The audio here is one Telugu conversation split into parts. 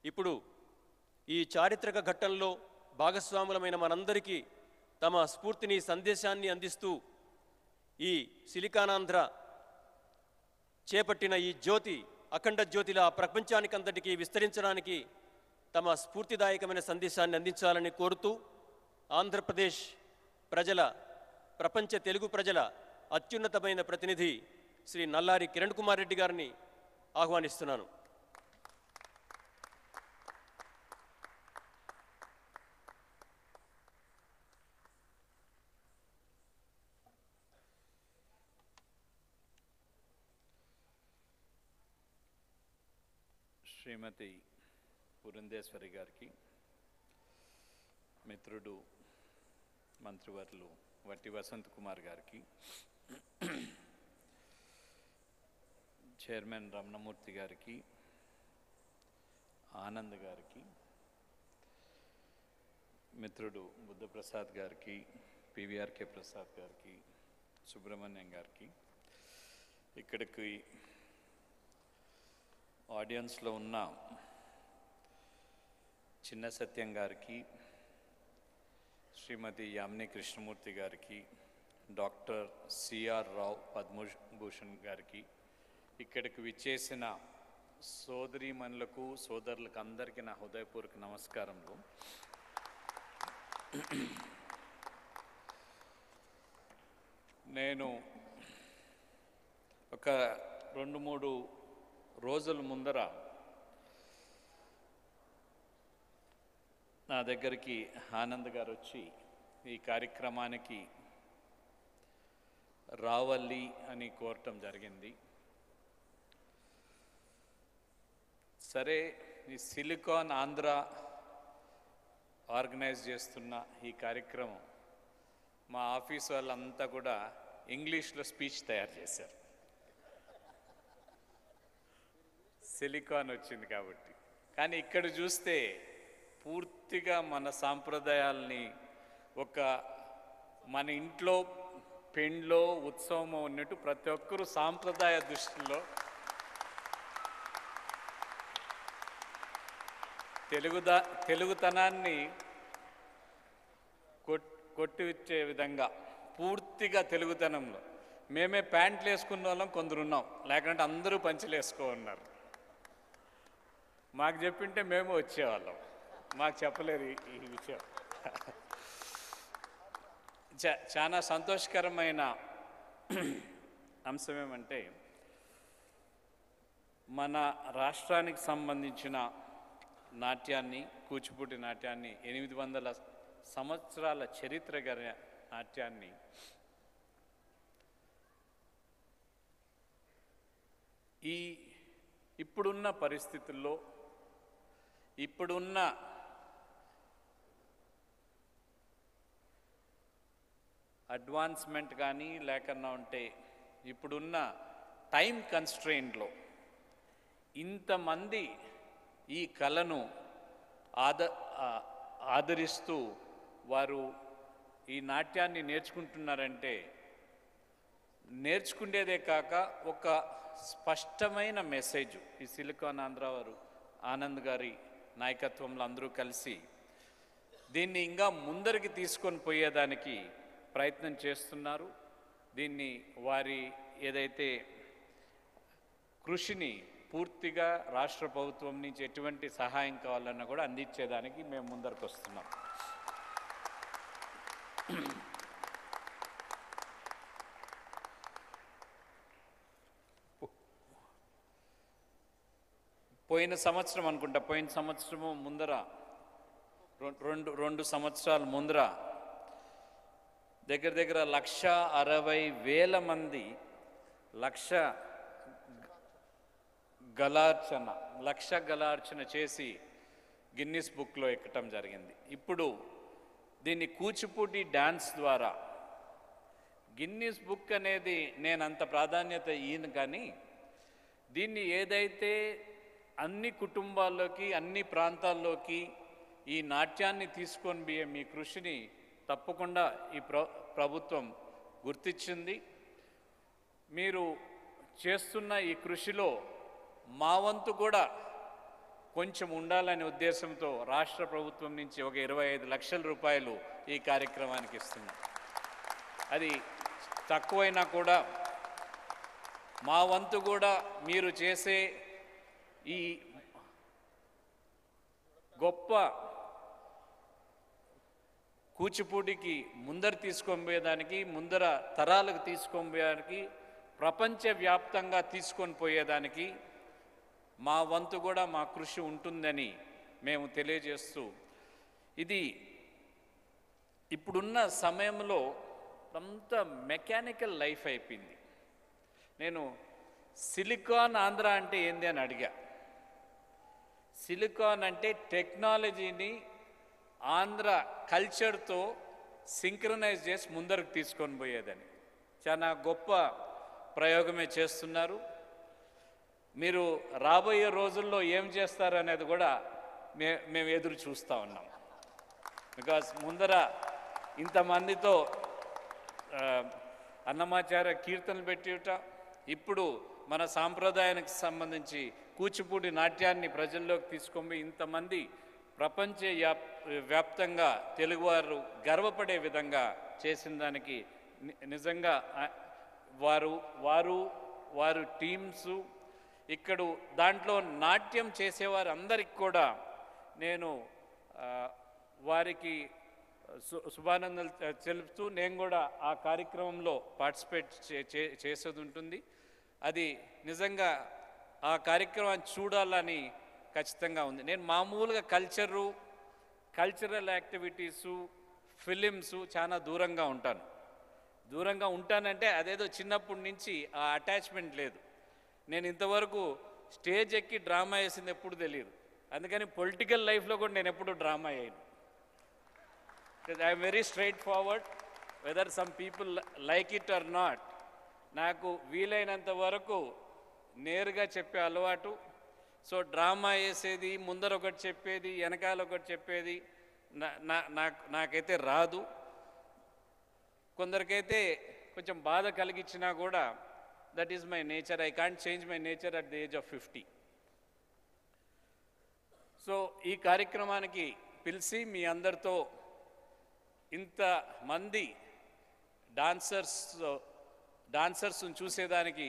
ఇప్పుడు ఈ చారిత్రక ఘట్టంలో భాగస్వాములమైన మనందరికీ తమ స్ఫూర్తిని సందేశాన్ని అందిస్తూ ఈ సిలికానాంధ్ర చేపట్టిన ఈ జ్యోతి అఖండ జ్యోతిలా ప్రపంచానికంతటికీ విస్తరించడానికి తమ స్ఫూర్తిదాయకమైన సందేశాన్ని అందించాలని కోరుతూ ఆంధ్రప్రదేశ్ ప్రజల ప్రపంచ తెలుగు ప్రజల అత్యున్నతమైన ప్రతినిధి శ్రీ నల్లారి కిరణ్ కుమార్ రెడ్డి గారిని ఆహ్వానిస్తున్నాను. శ్రీమతి పురంధేశ్వరి గారికి, మిత్రుడు మంత్రివర్యులు వట్టి వసంత్ కుమార్ గారికి, చైర్మన్ రమణమూర్తి గారికి, ఆనంద్ గారికి, మిత్రుడు బుద్ధప్రసాద్ గారికి, పివిఆర్కే ప్రసాద్ గారికి, సుబ్రహ్మణ్యం గారికి, ఇక్కడికి ఆడియన్స్లో ఉన్న చిన్న సత్యం గారికి, శ్రీమతి యామిని కృష్ణమూర్తి గారికి, డాక్టర్ సిఆర్ రావు పద్మభూషణ్ గారికి, ఇక్కడికి విచ్చేసిన సోదరీమణులకు సోదరులకు అందరికీ నా హృదయపూర్వక నమస్కారములు. నేను ఒక 2-3 రోజుల ముందర నా దగ్గరికి ఆనంద్ గారు వచ్చి ఈ కార్యక్రమానికి రావాలి అని కోరటం జరిగింది. సరే, ఈ సిలికాన్ ఆంధ్ర ఆర్గనైజ్ చేస్తున్న ఈ కార్యక్రమం మా ఆఫీస్ వాళ్ళంతా కూడా ఇంగ్లీష్లో స్పీచ్ తయారు చేశారు. సిలికాన్ వచ్చింది కాబట్టి. కానీ ఇక్కడ చూస్తే పూర్తిగా మన సాంప్రదాయాల్ని మన ఇంట్లో పెండ్లో ఉత్సవం ఉన్నట్టు ప్రతి ఒక్కరూ సాంప్రదాయ దృష్టిలో తెలుగుతనాన్ని కొట్టిచ్చే విధంగా పూర్తిగా తెలుగుతనంలో మేమే ప్యాంట్లు వేసుకున్న వాళ్ళం కొందరున్నాం, లేకుంటే అందరూ పంచెలు వేసుకో ఉన్నారు. మాకు చెప్పింటే మేము వచ్చేవాళ్ళం, మాకు చెప్పలేరు ఈ విషయం. చాలా సంతోషకరమైన అంశం ఏమంటే, మన రాష్ట్రానికి సంబంధించిన నాట్యాన్ని, కూచిపూడి నాట్యాన్ని, 800 సంవత్సరాల చరిత్ర గల నాట్యాన్ని ఇప్పుడున్న పరిస్థితుల్లో, ఇప్పుడున్న అడ్వాన్స్మెంట్ కానీ లేకన్నా ఉంటే ఇప్పుడున్న టైం కన్స్ట్రెయింట్లో ఇంతమంది ఈ కళను ఆదరిస్తూ వారు ఈ నాట్యాన్ని నేర్చుకుంటున్నారంటే, నేర్చుకునేదే కాక ఒక స్పష్టమైన మెసేజ్ ఈ సిలికాన్ ఆంధ్ర వారు ఆనంద్ గారి నాయకత్వంలో అందరూ కలిసి దీన్ని ఇంకా ముందరికి తీసుకొని పోయేదానికి ప్రయత్నం చేస్తున్నారు. దీన్ని వారి ఏదైతే కృషిని పూర్తిగా రాష్ట్ర ప్రభుత్వం నుంచి ఎటువంటి సహాయం కావాలన్నా కూడా అందించేదానికి మేము ముందరకు వస్తున్నాం. పోయిన సంవత్సరం అనుకుంటా, పోయిన సంవత్సరము ముందర 2 సంవత్సరాల ముందర దగ్గర 1,60,000 మంది లక్ష గలార్చన చేసి గిన్నిస్ బుక్లో ఎక్కటం జరిగింది. ఇప్పుడు దీన్ని కూచిపూడి డ్యాన్స్ ద్వారా గిన్నిస్ బుక్ అనేది నేనంత ప్రాధాన్యత ఇయ్యను, కానీ దీన్ని ఏదైతే అన్ని కుటుంబాల్లోకి, అన్ని ప్రాంతాల్లోకి ఈ నాట్యాన్ని తీసుకొని పోయే మీ కృషిని తప్పకుండా ఈ ప్రభుత్వం గుర్తించింది. మీరు చేస్తున్న ఈ కృషిలో మా వంతు కూడా కొంచెం ఉండాలనే ఉద్దేశంతో రాష్ట్ర ప్రభుత్వం నుంచి ఒక 25 లక్షల రూపాయలు ఈ కార్యక్రమానికి ఇస్తున్నాం. అది తక్కువైనా కూడా మా వంతు కూడా మీరు చేసే ఈ గొప్ప కూచిపూడికి ముందర తీసుకొని పోయేదానికి, ముందర తరాలకు తీసుకొని పోయేదానికి, ప్రపంచవ్యాప్తంగా తీసుకొని పోయేదానికి మా వంతు కూడా మా కృషి ఉంటుందని మేము తెలియజేస్తూ, ఇది ఇప్పుడున్న సమయంలో అంత మెకానికల్ లైఫ్ అయిపోయింది. నేను సిలికాన్ ఆంధ్ర అంటే ఏంది అని అడిగా. సిలికాన్ అంటే టెక్నాలజీని ఆంధ్ర కల్చర్తో సింక్రనైజ్ చేసి ముందరకు తీసుకొని పోయేదని. చాలా గొప్ప ప్రయోగమే చేస్తున్నారు. మీరు రాబోయే రోజుల్లో ఏం చేస్తారు అనేది కూడా మేము ఎదురు చూస్తూ ఉన్నాం. బికాస్ ముందర ఇంతమందితో అన్నమాచార్య కీర్తనలు పెట్టిట, ఇప్పుడు మన సాంప్రదాయానికి సంబంధించి కూచిపూడి నాట్యాన్ని ప్రజల్లోకి తీసుకొని ఇంతమంది ప్రపంచ వ్యాప్తంగా తెలుగువారు గర్వపడే విధంగా చేసిన దానికి నిజంగా వారు టీమ్సు ఇక్కడ దాంట్లో నాట్యం చేసేవారు అందరికి కూడా నేను వారికి శుభానందనలు తెలుపుతూ నేను కూడా ఆ కార్యక్రమంలో పార్టిసిపేట్ చేసేది ఉంటుంది. అది నిజంగా ఆ కార్యక్రమాన్ని చూడాలని ఖచ్చితంగా ఉంది. నేను మామూలుగా కల్చరల్ యాక్టివిటీసు, ఫిలిమ్సు చాలా దూరంగా ఉంటానంటే అదేదో చిన్నప్పటి నుంచి ఆ అటాచ్మెంట్ లేదు. నేను ఇంతవరకు స్టేజ్ ఎక్కి డ్రామా వేసింది ఎప్పుడు తెలియదు. అందుకని పొలిటికల్ లైఫ్లో కూడా నేను ఎప్పుడు డ్రామా వేయను. I'm very straightforward, whether some people like it or not. నాకు వీలైనంత వరకు నేరుగా చెప్పే అలవాటు. సో డ్రామా వేసేది, ముందర ఒకటి చెప్పేది, వెనకాల ఒకటి చెప్పేది నాకైతే రాదు. కొందరికైతే కొంచెం బాధ కలిగించినా కూడా that is my nature. I can't change my nature at the age of 50. So ఈ కార్యక్రమానికి పిలిచి మీ అందరితో ఇంతమంది డాన్సర్స్ని చూసేదానికి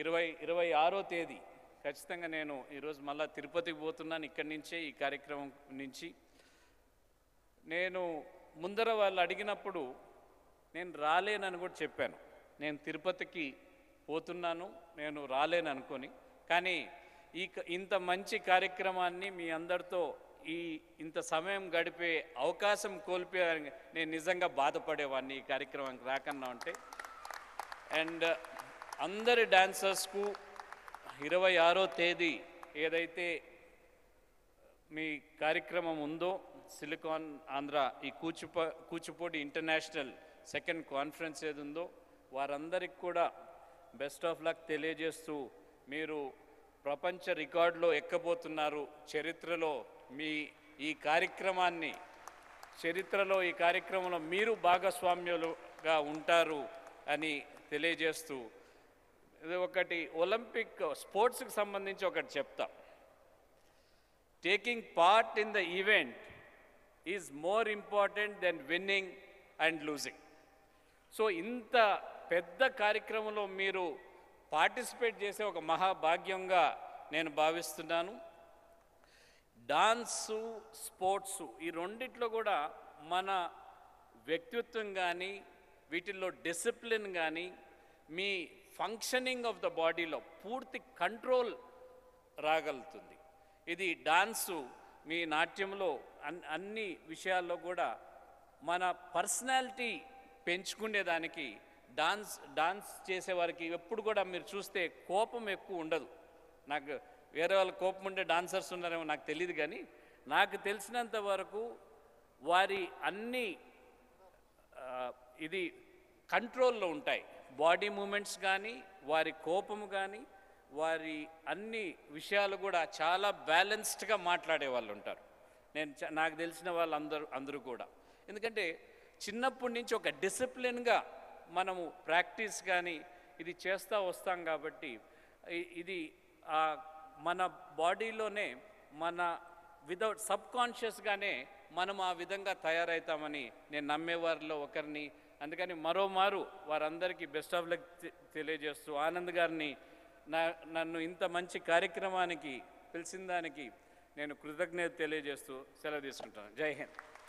26వ తేదీ ఖచ్చితంగా నేను ఈరోజు మళ్ళీ తిరుపతికి పోతున్నాను. ఇక్కడి నుంచే ఈ కార్యక్రమం నుంచి నేను ముందర వాళ్ళు అడిగినప్పుడు నేను రాలేనని కూడా చెప్పాను. నేను తిరుపతికి పోతున్నాను, నేను రాలేను అనుకొని. కానీ ఇంత మంచి కార్యక్రమాన్ని మీ అందరితో ఇంత సమయం గడిపే అవకాశం కోల్పోయే నేను నిజంగా బాధపడేవాడిని ఈ కార్యక్రమానికి రాకన్నా ఉంటే. అండ్ అందరి డాన్సర్స్కు 26వ తేదీ ఏదైతే మీ కార్యక్రమం ఉందో, సిలికాన్ ఆంధ్ర ఈ కూచిపూడి ఇంటర్నేషనల్ సెకండ్ కాన్ఫరెన్స్ ఏది ఉందో, వారందరికి కూడా బెస్ట్ ఆఫ్ లక్ తెలియజేస్తూ, మీరు ప్రపంచ రికార్డులో ఎక్కబోతున్నారు. చరిత్రలో ఈ కార్యక్రమంలో మీరు భాగస్వామ్యులుగా ఉంటారు అని తెలియజేస్తూ, ఇది ఒకటి ఒలింపిక్ స్పోర్ట్స్కి సంబంధించి ఒకటి చెప్తా. Taking part in the event is more important than winning and losing. So ఇంత పెద్ద కార్యక్రమంలో మీరు పార్టిసిపేట్ చేసే ఒక మహాభాగ్యంగా నేను భావిస్తున్నాను. డాన్సు, స్పోర్ట్సు ఈ రెండిట్లో కూడా మన వ్యక్తిత్వం కానీ, వీటిల్లో డిసిప్లిన్ కానీ, మీ ఫంక్షనింగ్ ఆఫ్ ద బాడీలో పూర్తి కంట్రోల్ రాగలుగుతుంది. ఇది డాన్సు, మీ నాట్యంలో అన్ని విషయాల్లో కూడా మన పర్సనాలిటీ పెంచుకునేదానికి డాన్స్ చేసేవారికి ఎప్పుడు కూడా మీరు చూస్తే కోపం ఎక్కువ ఉండదు. నాకు వేరే వాళ్ళ కోపం ఉండే డాన్సర్స్ ఉన్నారేమో నాకు తెలియదు, కానీ నాకు తెలిసినంత వరకు వారి అన్ని ఇది కంట్రోల్లో ఉంటాయి. బాడీ మూమెంట్స్ కానీ, వారి కోపము కానీ, వారి అన్ని విషయాలు కూడా చాలా బ్యాలెన్స్డ్గా మాట్లాడే వాళ్ళు ఉంటారు. నాకు తెలిసిన వాళ్ళు అందరూ కూడా. ఎందుకంటే చిన్నప్పటి నుంచి ఒక డిసిప్లిన్గా మనము ప్రాక్టీస్ కానీ ఇది చేస్తూ వస్తాం కాబట్టి ఇది మన బాడీలోనే మన వితౌట్ సబ్కాన్షియస్గానే మనం ఆ విధంగా తయారవుతామని నేను నమ్మేవారిలో ఒకరిని. అందుకని మరోమారు వారందరికీ బెస్ట్ ఆఫ్ లక్ తెలియజేస్తూ ఆనంద్ గారిని నన్ను ఇంత మంచి కార్యక్రమానికి పిలిచిన దానికి నేను కృతజ్ఞత తెలియజేస్తూ సెలవు తీసుకుంటాను. జై హింద్.